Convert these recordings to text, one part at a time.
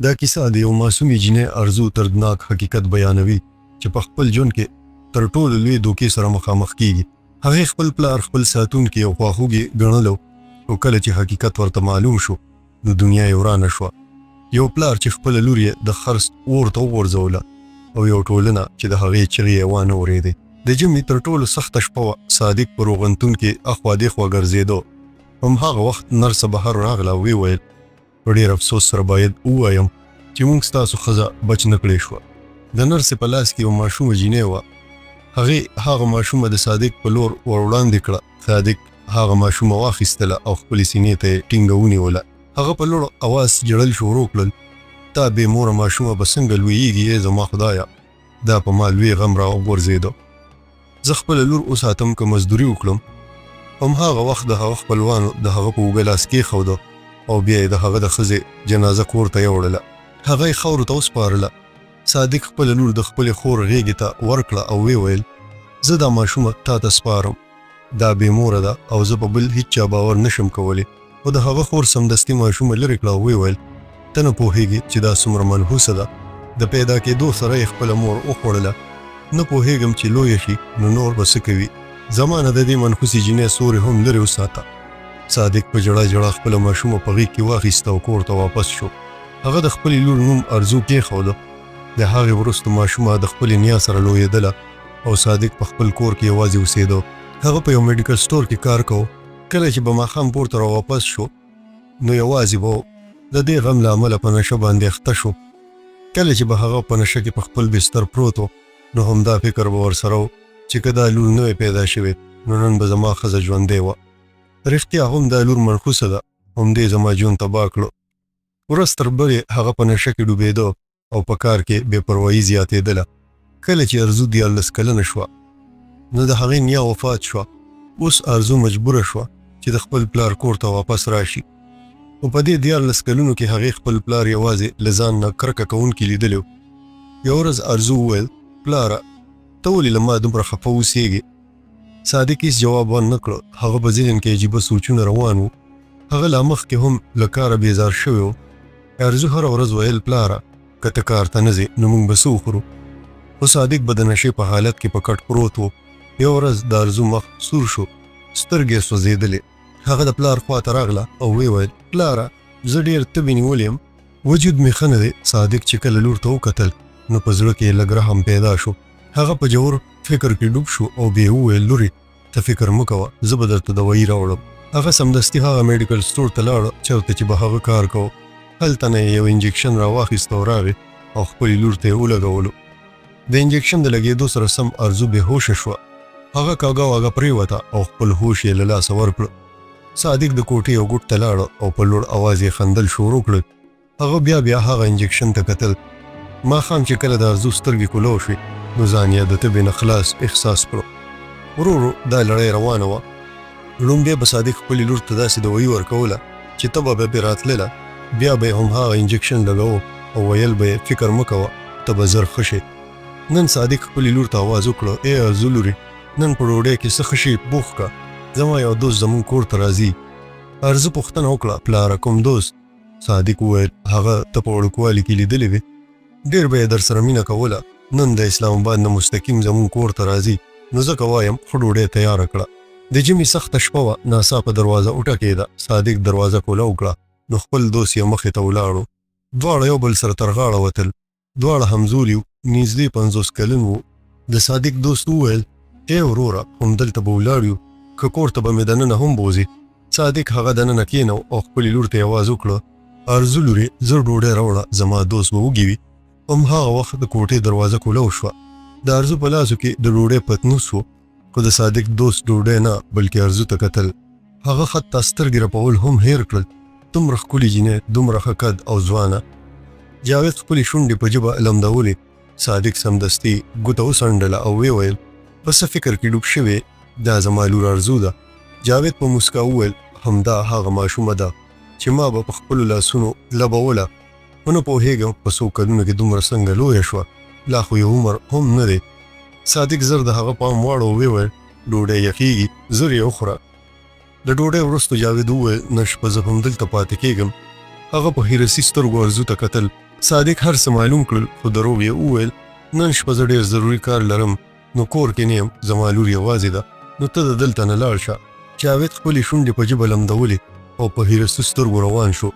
دا کیسه د یو معصومې جینۍ ارزو دردناک حقیقت بیانوي چې په خپل ژوند کې تر ټولو لوی دوکې سره مخامخ کیږي. هغې خپل پلار خپل ساتونکی او خواخوږي ګڼلو، او کله چې حقیقت ورته معلوم شو نو دنیا یې ورانه شوه. یو پلار چې خپله لور یې د خرڅ اور ته وغورځوله، او یو ټولنه چې د هغې چغې یې وانه اورېدې. د ژمي تر ټولو سخته شپه وه. صادق په روغتون کې اخوا دېخوا ګرځېده. همهغه وخت نرسه بهر راغله او ویې ویل په ډېر افسوس سره باید ووایم چې موږ ستاسو ښځه بچ نه کړې شوه. د نرسې په لاس کې یو ماشومه جینۍ وه. هغې هغه ماشومه د صادق په لور ور وړاندې کړه. صادق هغه ماشومه واخیستله او خپلې سینې ته یې ټینګه ونیوله. هغه په لوړ اواز ژړل شروع کړل. تا بې موره ماشومه به څنګه لویېږي ای زما خدایه. دا په ما لوی غم را وغورځېده. زه خپله لور وساتم که مزدوري وکړم. همهغه وخت د هغه خپلوانو د هغه په اوږه لاس کېښوده او بیا یې د هغه د ښځې جنازه کور ته یوړله. هغه یې خاورو ته وسپارله. صادق خپله لور د خپلې خور غېږې ته ورکړه او ویې ویل زه دا ماشومه تا ته سپارم. دا بې موره ده او زه په بل هیڅ چا باور نشم کولی. خو د هغه خور سمدستي ماشومه لرې کړه او ویې ویل ته نه پوهېږې چې دا څومره منحوسه ده. د پیدا کېدو سره یې خپله مور وخوړله. نه پوهېږم چې لویه شي نو نور به څه کوي. زما نه د دې منحوسې جینۍ سورې هم لرې وساته. صادق په ژړا ژړا خپله ماشومه په غېږ کې واخیسته او کور ته واپس شو. هغه د خپلې لور نوم ارزو کېښوده. د هغې وروسته ماشومه د خپلې نیا سره لویېدله او صادق په خپل کور کې یوازې اوسېده. هغه په یو میډیکل سټور کې کار کوه. کله چې به ماښام کور ته راواپس شو نو یوازې به د دې غم له امله په نشه باندې اخته شو. کله چې به هغه په نشه کې په خپل بستر پروت و نو همدا فکر به ورسره و چې که دا لور نوی پیدا شوې نو نن به زما ښځه ژوندی وه. رښتیا هم دا لور منحوسه ده. همدې زما ژوند تباه کړو. ورځ تر بلې هغه په نشه کې ډوبېده او په کار کې بې پروایي زیاتېدله. کله چې ارزو 14 کلنه شوه نو د هغې نیا وفات شوه. اوس ارزو مجبوره شوه چې د خپل پلار کور ته واپس راشي. خو په دې 14 کلونو کې هغې خپل پلار یوازې له ځان نه کرکه کوونکي لیدلی و. یو ورځ ارزو وویل پلاره ته ولې له ما دومره خفه اوسېږې؟ صادق هېڅ جواب ونه کړه. هغه په ذهن کې عجیبه سوچونه روان و. هغه لا مخکې هم له کاره بیزار شوی و. ارزو هره ورځ ویل پلاره که ته کار ته نه ځې نو موږ به څه وخورو. خو صادق به د نشې په حالت کې په کټ پروت و. یو ورځ د ارزو مخ سور شو، سترګې یې سوځېدلې. هغه د پلار خوا ته راغله او ویې ویل پلاره زه ډېر تبې نیولی یم، وجود مې ښه نه دی. صادق چې کله لور ته وکتل نو په زړه کې یې لږ رحم پیدا شو. هغه په ژور فکر کې ډوب شو او بیا وویل لورې ته فکر مه کوه، زه به درته دوایي راوړم. هغه سمدستي هغه میډیکل سټور ته لاړه چېرته چې به هغه کار کوه. هلته نه یې یو انجکشن راواخیسته او راغې او خپلې لور ته یې ولګولو. د انجکشن د لګېدو سره سم ارزو بېهوشه شوه. هغه کاږه واږه پرېوته او خپل هوش یې له لاسه ورکړه. صادق د کوټې یو ګوټ ته لاړه او په لوړ اواز یې خندل شروع کړل. هغه بیا هغه انجکشن ته کتل. ماښام چې کله د ارزو سترګې کولو شوې نو ځان یې د تبې نه خلاص احساس کړو. ورو ورو دا لړۍ روانه وه. لومبیا به صادق خپلې لور ته داسې دوایي ورکوله چې تبه به پرې راتلله. بیا به یې هم هغه انجکشن لګوه او ویل به یې فکر مه کوه ته به زر ښه شې. نن صادق خپلې لور ته آواز وکړه ای ارزو لورې نن په ډوډۍ کې څه ښه شي پوخ که، زما یو دوست زموږ کور ته راځي. ارزو پوښتنه وکړه پلاره کوم دوست؟ صادق وویل هغه ته په وړوکوالي کې لیدلی وې، ډېر به یې در سره مینه کوله. نن د اسلام آباد نه مستقیم زموږ کور ته راځي نو ځکه وایم ښه ډوډۍ تیاره کړه. د ژمي سخته شپه وه. ناڅاپه دروازه وټکېده. صادق دروازه کولاو کړه نو خپل دوست یې مخې ته ولاړو. دواړه یو بل سره تر غاړه وتل. دواړه همزولي وو. نږدې 50 کلن وو. د صادق دوست وویل ای وروره همدلته به ولاړ یو، که کور ته به مې دننه هم بوځې. صادق هغه دننه کېنو او خپلې لور ته یې آواز وکړه ارزو لورې زر ډوډۍ راوړه زما دوست به وږي وي. همهغه وخت د کوټې دروازه کولاو شوه. د ارزو په لاسو کې د ډوډۍ پتنوس و. خو د صادق دوست ډوډۍ نه بلکې ارزو ته کتل. هغه خط ته سترګې رپول هم هیر کړل. دومره ښکلې جینۍ، دومره ښه قد او ځوانه. جاوید خپلې شونډې په ژبه لمدولې. صادق سمدستي ګوته وڅنډله او ویې ویل په څه فکر کې ډوب شوې؟ دا زما لور ارزو ده. جاوید په موسکا وویل همدا هغه ماشومه ده چې ما به په خپلو لاسونو لبوله. خو نه پوهېږم په څو کلونو کې دومره څنګه لویه شوه، لا خو یو عمر هم نه دی. صادق زر د هغه پام واړو او ویې ډوډۍ یخېږي زر یې وخوره. د ډوډۍ وروسته جاوید وویل نه شپه زه همدلته پاتې کېږم. هغه په حیرسي سترګو ارزو ته کتل صادق هر څه معلوم کړل خو دروغ یې وویل نن شپه زه ډېر ضروري کار لرم نو کور کې نه یم زما لور یوازې ده نو ته د دلته نه لاړ شه. جاوید خپلې شونډې په ژبه لمدولې او په حیرستو سترګو روان شو.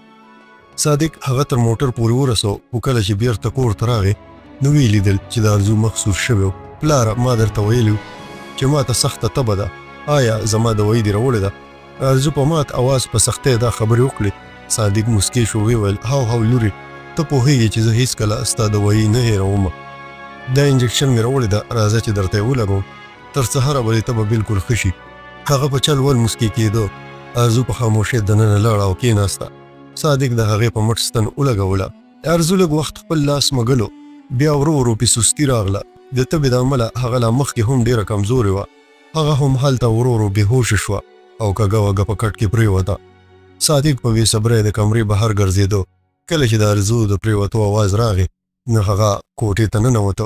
صادق هغه تر موټر پورې ورسو خو کله چې بیرته کور ته راغی نو ویې لیدل چې د ارزو مخ سور شوی و. پلاره ما درته ویلي چې ما ته سخته تبه ده آیا زما دوايي دې راوړې ده؟ ارزو په مات اواز په سختۍ دا خبرې وکړې. صادق مسکی شو ویل هاو لورې ته پوهېږې چې زه هېڅکله ستا دوايي نه هېروم. دا انجکشن مې راوړې ده راځه چې درته یې ولګوم تر سهاره به دې تبه بلکل ښه شي. هغه په چل ول مسکی کېده. ارزو په خاموشۍ دننه لاړه او کېناسته. صادق د هغې په مټ ستن ولګوله. ارزو لږ وخت خپل لاس مږلو بیا ورو ورو پې سستي راغله. د تبې د امله هغه لا مخکې هم ډېره کمزورې وه. هغه هم هلته ورو ورو بېهوشه شوه او کږه وږه په کټ کې پرېوته. صادق په بې صبرۍ د کمرې بهر ګرځېده. کله چې د ارزو د پرېوتو اواز راغی نو هغه کوټې ته ننوته.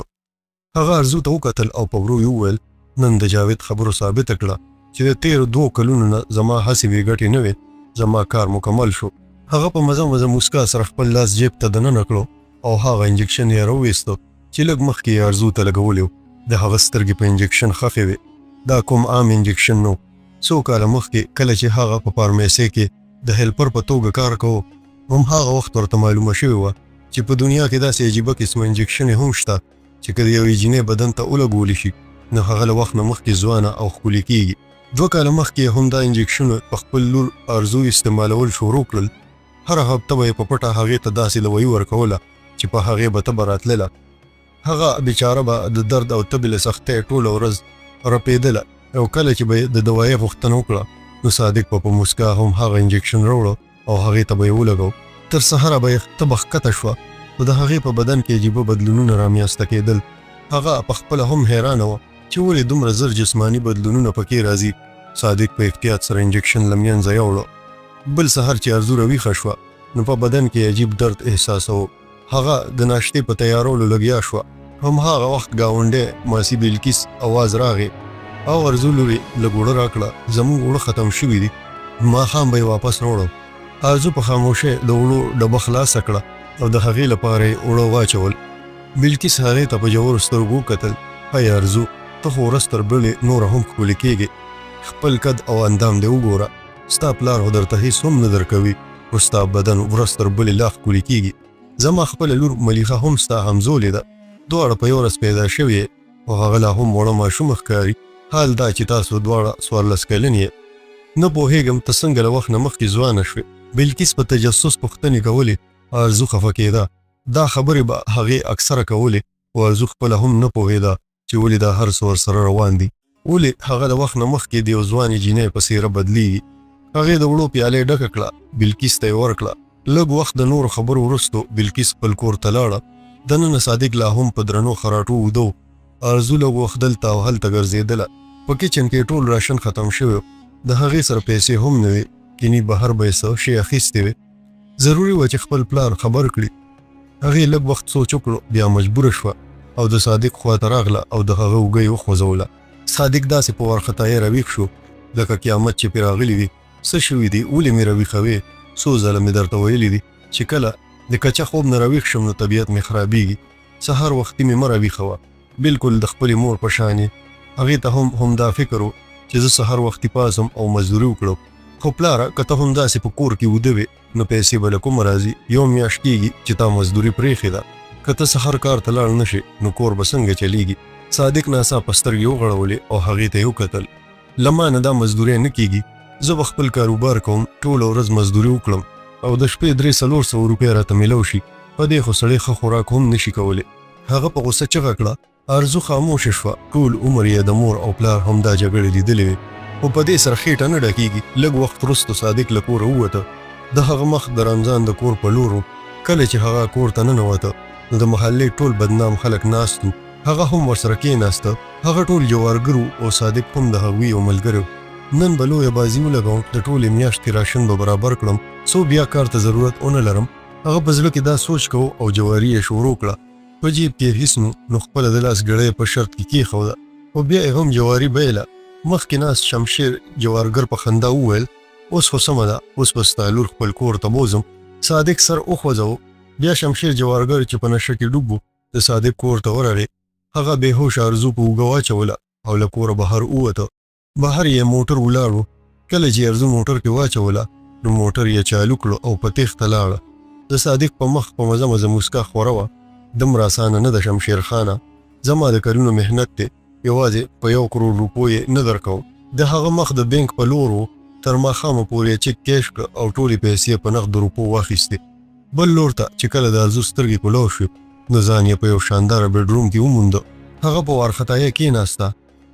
هغه ارزو ته وکتل او په ورو یې وویل نن د جاوید خبرو ثابته کړه چې د تېرو 2 کلونو نه زما هڅې بې ګټې نه وې زما کار مکمل شو. هغه په مزه مزه موسکا سره خپل لاس جیب ته دننه کړو او هغه انجکشن یې راوویسته چې لږ مخکې یې ارزو ته لګولی و. د هغه سترګې په انجکشن خښې وې. دا کوم عام انجکشن نو. څو کاله مخکې کله چې هغه په فارمیسۍ کې د هیلپر په توګه کار کوو هم هغه وخت ورته معلومه شوې وه چې په دنیا کې داسې عجیبه قسمه انجکشنې هم شته چې که د یوې جینۍ بدن ته ولګولی شي نو هغه له وخت نه مخکې ځوانه او ښکلې کېږي. 2 کاله مخکې هم دا انجکشنونه په خپل لور ارزو استعمالول شروع کړل. هره هفته به یې په پټه هغې ته داسې دوايي ورکوله چې په هغې به تبه راتلله. هغه بیچاره به د درد او تبې له سختۍ ټوله ورځ رپېدله او کله چې به یې د دوایۍ پوښتنه وکړه نو صادق په موسکا هم هغه انجکشن راوړه او هغې ته به یې ولګو. تر سهاره به یې تبه ښکته شوه خو د هغې په بدن کې عجیبه بدلونونه رامنځته کېدل. هغه په خپله هم حیرانه وه چې ولې دومره زر جسماني بدلونونه پکې راځي. صادق په احتیاط سره انجکشن له منځه یوړه. بل سهار چې ارزو راویښه شوه نو په بدن کې عجیب درد احساسوه. هغه د ناشتې په تیارولو لګیا شوه. هم هغه وخت ګاونډی ماسي بلکیس اواز راغی او ارزو لورې لږ اوړه راکړه زموږ اوړه ختم شوي دي ماښام به یې واپس راوړم. ارزو په خاموشۍ د اوړو ډبه خلاصه کړه او د هغې لپاره یې اوړه واچول. بلکیس هغې ته په ژورو سترګو وکتل. ای ارزو ته خو ورځ تر بلې نوره هم ښکلې کېږې. خپل قد او اندام دې وګوره. ستا پلار خو درته هېڅ هم نه درکوي خو ستا بدن ورځ تر بلې لا ښکلې کېږي. زما خپله لور ملیخه هم ستا همزولې ده. دواړه په یو ورځ پیدا شوې او هغه لا هم وړه ماشومه ښکاري. حال دا چې تاسو دواړه 14 کلن یې. نه پوهېږم ته څنګه له وخت نه مخکې ځوانه شوې. بلکیس په تجسس پوښتنې کولې. ارزو خفه کېده. دا خبرې به هغې اکثره کولې او ارزو خپله هم نه پوهېده چې ولې دا هر څه ورسره روان دي. ولې هغه د وخت نه مخکې د یو ځوانې جینۍ په څېره بدلېږي. هغې د وړو پیالې ډکه کړه بلکیس ته یې ورکړه. لږ وخت د نورو خبرو وروستو بلکیس خپل کور ته لاړه. دننه صادق لا هم په درنو خراټو وده و. ارزو لږ وخت دلته او هلته ګرځېدله. په کچن کې ټول راشن ختم شوی. د هغې سره پیسې هم نه وې کینی بهر به یې څه شی اخیستې وې. ضروري وه چې خپل پلار خبر کړي. هغې لږ وخت سوچ وکړو بیا مجبوره شوه او د صادق خواته راغله او د هغه اوږه یې وخوځوله. صادق داسې په وارخطایۍ راویښ شو لکه قیامت چې پرې راغلی وي. څه شوي دي ولې مې راویښوې؟ څو ځله مې درته ویلي دي چې کله د کچه خوب نه راویښ شم نو طبیعت مې خرابېږي. سهار وختي مې مه راویښوه. بلکل د خپلې مور په شان یې. هغې ته هم دا فکر و چې زه سهار وختي پاسم او مزدوري وکړم. خو پلاره که ته هم داسې په کور کې وده وې نو پیسې به له کومه راځي؟ یو میاشت کېږي چې تا مزدوري پرېښې ده. که ته سهار کار ته لاړ نه شې نو کور به څنګه چلیږي؟ صادق ناڅاپه سترګې وغړولې او هغې ته یې وکتل. له ما نه دا مزدوري نه کېږي. زه به خپل کاروبار کوم ټوله ورځ مزدوري وکړم او د شپې 300-400 روپۍ راته میلو شي. په دې خو سړی ښه خوراک هم نشي کولی. هغه په غوسه چغه کړه. ارزو خاموشه شوه. ټول عمر یې د مور او پلار همدا جګړې لیدلې وې خو په دې سره خېټه نه ډکېږي. لږ وخت وروسته صادق له کوره ووته. د هغه مخ د رمضان د کور په لور و. کله چې هغه کور ته ننوته نو د محلې ټول بدنام خلک ناست وو. هغه هم ورسره کېناسته. هغه ټول جوارګر وو او صادق هم د هغوی یو ملګری. نن به لویه بازي ولګوم د ټولې میاشتې راشن به برابر کړم څو بیا کار ته ضرورت ونه لرم. هغه په زړه کې دا سوچ کو او جواري یې شروع کړه. په جیب کې هیڅ نو خپله د لاس ګړۍ په شرط کې کېښوده خو بیا یې هم جواري بیله. مخکې ناست شمشیر جوارګر په خندا وویل اوس خو سمه ده اوس به ستا لور خپل کور ته بوځم. صادق سر وخوځو بیا شمشیر جوارګر چې په نشه کې ډوب و د صادق کور ته ورغی. هغه بېهوشه ارزو په اوږه واچوله او له کوره بهر ووته. بهر یې موټر ولاړ و. کله چې ارزو موټر کې واچوله نو موټر یې چالو کړو او په تېښته لاړه. د صادق په مخ په مزه مزه موسکا خوره وه. دومره اسانه نه ده شمشیر خانه، زما د کلونو محنت دی، یوازې په 1 کروڑ روپو یې نه درکوم. د هغه مخ د بینک په لور و. تر ماښامه پورې یې چک کیش کړه او ټولې پیسې په نغد روپو واخیستې. بل لور ته چې کله د ارزو سترګې کولو شوې نو ځان یې په یو شانداره بیډروم کې ومونده. هغه په وارخطایۍ کېناسته.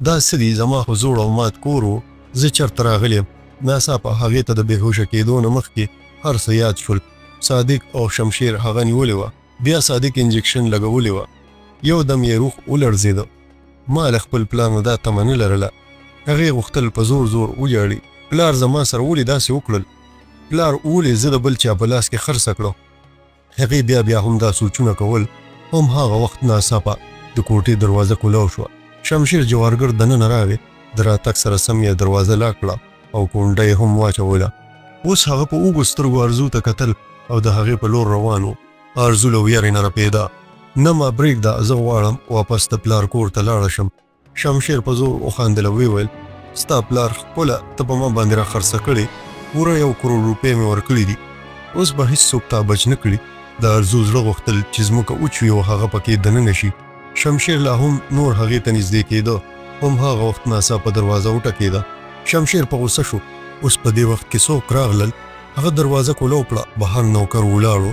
دا څه دي، زما خو زوړ او مات کور و، زه چېرته راغلی یم. ناڅاپه هغې ته د بېهوشه کېدو نه مخکې هر څه یاد شول. صادق او شمشیر هغه نیولې وه. بیا صادق انجکشن لګولې وه. یو دم یې روح ولړزېده. ما له خپل پلار نه دا تمه نه لرله. هغې غوښتل په زور زور وجاړي. پلار زما سره ولې داسې وکړل؟ پلار ولې زه د بل چا په لاس کې خرڅه کړم؟ هغې بیا هم دا سوچونه کول. هم هغه وخت ناڅاپه د کوټې دروازه کولاو شوه. شمشیر جوارګر دننه راغی. د راتګ سره سم یې دروازه لا کړه او کونډه یې هم واچوله. اوس هغه په اوږو سترګو ارزو ته کتل او د هغې په لور روان و. ارزو له ویرې نه رپېده. نه ما پرېږده، زه غواړم واپس د پلار کور ته لاړه شم. شمشیر په زور وخندل او ویې ویل ستا پلار خپله ته په ما باندې را خرڅه کړې، پوره 1 کروڑ روپۍ مې ورکړي دي. اوس به هېڅوک تا بچ نه کړي. د ارزو زړه غوښتل چې ځمکه وچوي او هغه پکې دننه شي. شمشیر لا هم نور هغې ته نږدې کېده. هم هغه وخت ناڅاپه دروازه وټکېده. شمشیر په غوسه شو. اوس په دې وخت کې څوک راغلل؟ هغه دروازه کولاو کړه. بهر نوکر ولاړو.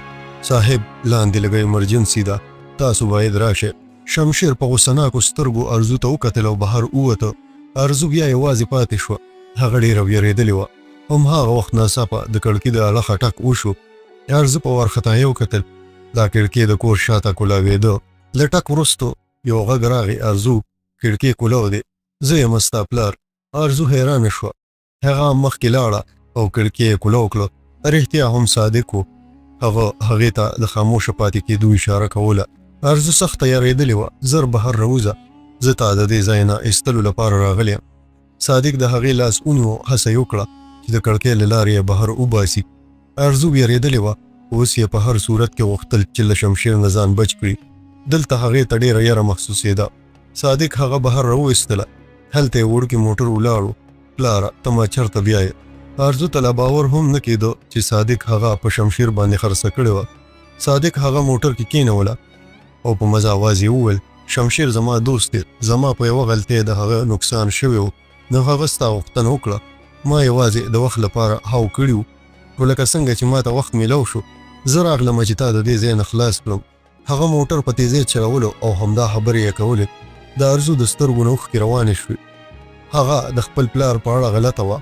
صاحب لاندې لږه ایمرجنسي ده، تاسو باید راشئ. شمشیر په غوسناکو سترګو ارزو ته وکتل او بهر ووته. ارزو بیا یوازې پاتې شوه. هغه ډېره ویرېدلې وه. هم هغه وخت ناڅاپه د کړکۍ د اړخ ټک وشو. ارزو په وارخطایۍ وکتل. دا کړکۍ د کور شاته کولاوېده. له ټک وروستو یو غږ راغی، ارزو کړکۍ کولاو دی، زه یم ستا پلار. ارزو حیرانه شوه. هغه مخکې لاړه او کړکۍ یې کولاو کړه. رښتیا هم صادق و. هغه هغې ته د خاموشه پاتې کېدو اشاره کوله. ارزو سخته یارېدلې وه. زر بهر راوځه، زه تا د دې ځای نه ایستلو لپاره راغلی یم. صادق د هغې لاس ونیو. هڅه یې وکړه چې د کړکۍ له لارې یې بهر وباسي. ارزو یارېدلې وه. اوس یې په هر صورت کې غوښتل چې له شمشیر نه ځان بچ کړي. دلته هغې ته ډېره یره محسوسېده. صادق هغه بهر راوایستله. هلته یې وړوکی موټر ولاړو. پلاره ته ما چېرته بیایې؟ ارزو ته لا باور هم نه کېده چې صادق هغه په شمشیر باندې خرڅه کړې وه. صادق هغه موټر کې کېنوله او په مزه آواز یې وویل شمشیر زما دوست دی. زما په یوه غلطۍ د هغه نقصان شوی و، نو هغه ستا غوښتنه وکړه. ما یوازې د وخت لپاره هاو کړي و. خو لکه څنګه چې ما ته وخت میلاو شو، زه راغلم چې تا د دې ځای نه خلاص کړم. هغه موټر په تیزۍ چلولو او همدا خبرې یې کولې. د ارزو د سترګو نه اوښکې روانې شوې. هغه د خپل پلار په اړه غلطه وه.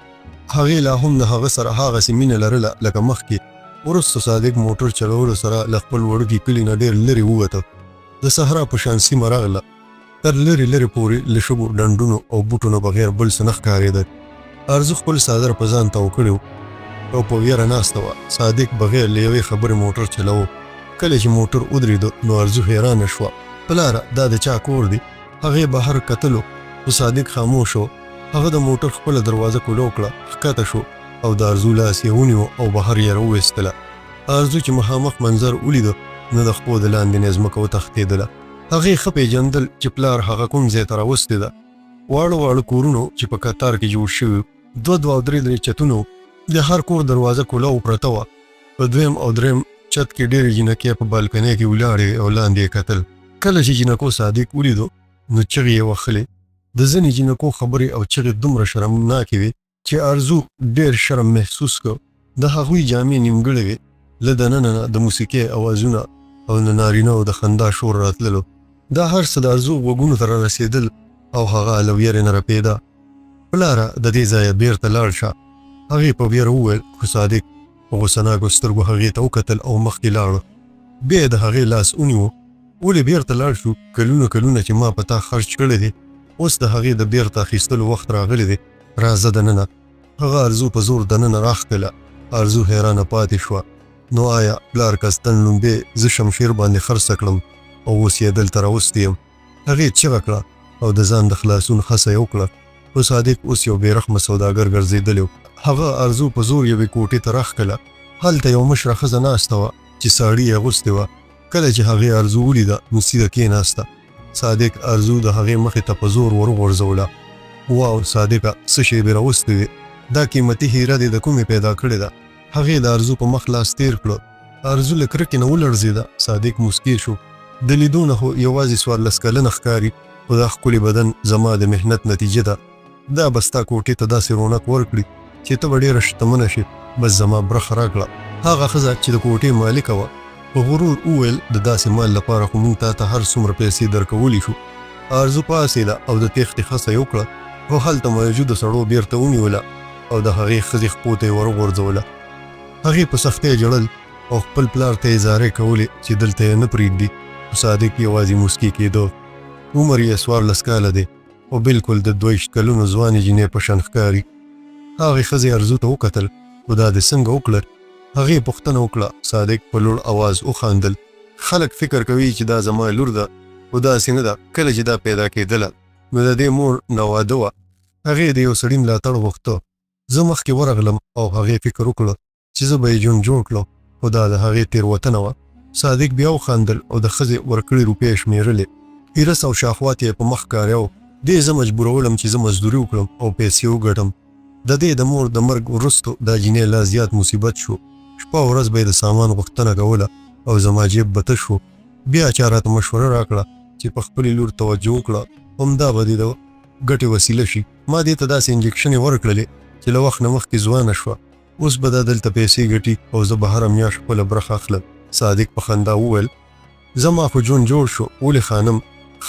هغې لا هم د هغه سره هغسې مینه لرله لکه مخکې. وروسته صادق موټر چلولو سره له خپل وړوکي کلي نه ډېر لرې ووته. د صحرا په شان سیمه راغله. تر لرې لرې پورې له شګو ډنډونو او بوټو نه بغیر بل څه نه ښکارېدل. ارزو خپل څادر په ځان تاو کړی و او په ویره ناسته وه. صادق بغیر له یوې خبرې موټر چلوه. کله چې موټر ودرېده نو ارزو حیرانه شوه. پلاره دا د چا کور دی؟ هغې بهر کتلو خو صادق خاموش و. هغه د موټر خپله دروازه کولاو کړه، ښکته شو او د ارزو لاس یې ونیو او بهر یې راوویستله. ارزو چې مخامخ منظر ولیده نو د خپو د لاندې نه ځمکه وتښتېدله. هغې ښه پېژندل چې پلار هغه کوم ځای ته راوستې ده. واړه واړه کورونو چې په قطار کې جوړ شوي، 2 او 3 چتونو. د هر کور دروازه کولاو پرته وه. په 2 او 3 چت کې ډېرې جینکې په بالکنۍ کې ولاړې او لاندې یې کتل. کله چې جینکو صادق ولیدو نو چغې یې وهلې. د ځینې جینکو خبرې او چغې دومره شرمناکې وې چې ارزو ډېر شرم محسوس کړ. د هغوی جامې نیمګړې وې. له دننه نه د موسیقۍ اوازونه او د نارینهو د خندا شور راتللو. دا هر څه د ارزو غوږونو ته رارسېدل او هغه له ویرې نه رپېده. پلاره د دې ځایه بېرته لاړ شه، هغې په ویره وویل. خو صادق په غوسناکو سترګو هغې ته وکتل او مخکې لاړو. بیا یې د هغې لاس ونیو. ولې بېرته لاړ شو؟ کلونه چې ما په تا خرچ کړی دی، اوس د هغې د بېرته اخیستلو وخت راغلی دی. راځه دننه. هغه ارزو په زور دننه راښکله. ارزو حیرانه پاتې شوه. نو آیا پلار کستن لومبې زه شمشیر باندې خرڅه کړم او اوس یې دلته راوستی یم؟ هغې چیغه کړه او د ځان د خلاصون هڅه یې وکړه. خو صادق اوس یو بېرحمه سوداګر ګرځېدلی و. هغه ارزو په زور یوې کوټې ته راښکله. هلته یو مشره ښځه ناسته وه. چې ساړي یې اغوستې وه. کله چې هغې ارزو ولیده نو سیده کېناسته. صادق ارزو د هغې مخې ته په زور ورغورځوله. واو صادقه څه شی دې راوستی دی؟ دا قیمتي هیره دې د کومې پیدا کړې ده؟ هغې د ارزو په مخ لاس تیر کړو. ارزو له کرکې نه ولړزېده. صادق موسکی شو. د لیدو نه خو یوازې 14 کلنه ښکاري، خو دا ښکلي بدن زما د محنت نتیجه ده. دا به ستا کوټې ته داسې رونق ورکړي چې ته به ډېره شتمنه شي. بس زما برخه راکړه. هغه ښځه چې د کوټې مالکه وه په غرور وویل د داسې مال لپاره خو موږ تا ته هر څومره پیسې درکولی شو. ارزو پاڅېده او د تېښتې هڅه یې وکړه، خو هلته موجوده سړو بیرته ونیوله او د هغې ښځې خپو ته یې ورغورځوله. هغې په سختۍ ژړل او خپل پلار ته یې زارۍ کولې چې دلته یې نه پرېږدي. صادق یوازې موسکی کېده. عمر یې 14 کاله دی او بلکل د 22 کلونو ځوانې جینۍ په شان ښکاري. هغې ښځې ارزو ته وکتل، خو دا دې څنګه وکړل؟ هغې پوښتنه وکړه. صادق په لوړ اواز وخندل. خلک فکر کوي چې دا زما لور ده، خو داسې نه ده. کله چې دا پیدا کېدله نو د دې مور ناواده وه. هغې د یو سړي ملاتړ غوښته. زه مخکې ورغلم او هغې فکر وکړه چې زه به یې ژوند جوړ کړم، خو دا د هغې تېروتنه وه. صادق بیا وخندل او د ښځې ورکړې روپۍ شمېرلې. هیرس او شاخوات یې په مخ کاریو. دې زه مجبورولم چې زه مزدوري وکړم او پیسې وګټم. د دې د مور د مرګ وروستو دا جینۍ لا زیات مصیبت شو. شپه ورځ به یې د سامان غوښتنه کوله او زما جیب به تش شو. بیا چا راته مشوره راکړه چې په خپلې لور توجه وکړه، همدا به دې د ګټې وسیله شي. ما دې ته داسې انجکشنې ورکړلې چې له وخت نه مخکې ځوانه شوه. اوس به دا دلته پیسې ګټي او زه به هره میاشت خپله برخه اخلم. صادق په خندا وویل زما خو ژوند جوړ شو. ولې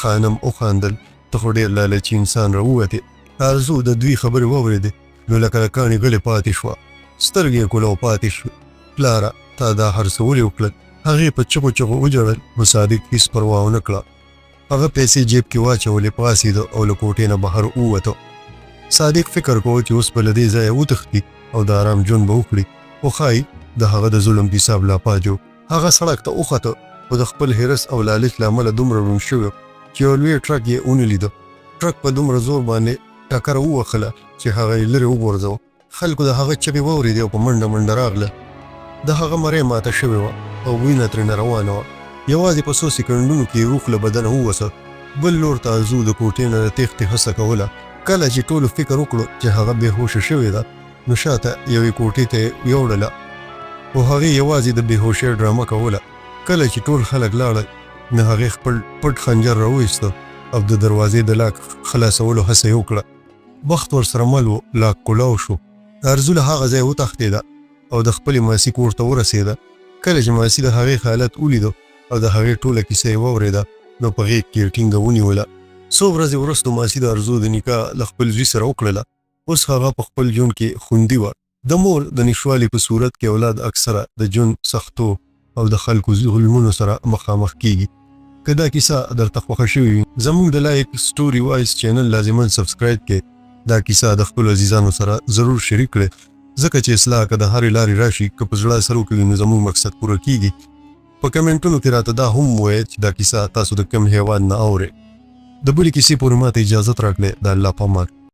خانم وخندل. ته خو ډېر لالچي انسان راووتې. ارزو د دوی خبرې واورېدې نو لکه د کاڼي غلې پاتې شوه. سترګې یې کولو پاتې شوه. پلاره تا دا هر څه ولې وکړل؟ هغې په چغو چغو وژړل. نو صادق هېڅ پروا ونه کړه. هغه پیسې جیب کې واچولې، پاڅېده او له کوټې نه بهر ووته. صادق فکر کوو چې اوس به له دې ځایه وتښتي او د آرام ژوند به وکړي، خو ښایي د هغه د ظلم حساب لا پاجو. هغه سړک ته وخته، خو د خپل حرص او لالچ له امله دومره روڼ شوی چې یو لوی ټرک یې ونه لیده. ټرک په دومره زور باندې ټکره ووهله چې هغه یې لرې وغورځوه. خلکو د هغه چغې واورېدې او په منډه منډه راغله. د هغه مرۍ ماته شوې وه او وینه ترېنه روانه وه. یوازې په څو سکندونو کې روح له بدنه ووسه. بل لور ته ارزو د کوټې نه د تېښتې هڅه کوله. کله چې ټولو فکر وکړو چې هغه بېهوشه شوې ده نو شاته یوې کوټې ته یې یوړله، خو هغې یوازې د بېهوشۍ ډرامه کوله. کله چې ټول خلک لاړل نو هغې خپل پټ خنجر راوایسته او د دروازې د لاک خلاصولو هڅه یې وکړه. بخت ورسره مل و، لاک کولاو شو. ارزو له هغه ځایه وتښتېده او د خپلې ماسي کور ته ورسېده. کله چې ماسي د هغې حالت ولیدو او د هغې ټوله کیسه یې واورېده نو په غېږ کې یې ټینګه ونیوله. څو ورځې وروستو ماسي د ارزو د نکاح له خپل زوی سره وکړله. اوس هغه په خپل ژوند کې خوندي وه. د مور د نشوالي په صورت کې اولاد اکثره د ژوند سختو او د خلکو ظلمونو سره مخامخ کیږي. که دا کیسه درته خوښه شوې وي زموږ د لایک سټوري وایس چینل لازماً سبسکرایب کړئ. دا کیسه د خپلو عزیزانو سره ضرور شریک کړئ، ځکه چې اصلاح که د هرې لارې راشي که په زړه سره وکړي نو زموږ مقصد پوره کیږي. په کمنټونو کې راته دا هم ووایئ چې دا کیسه تاسو د کوم هیواد نه اورئ. د بلې کیسې پورې ماته اجازت راکړئ. د الله په امان.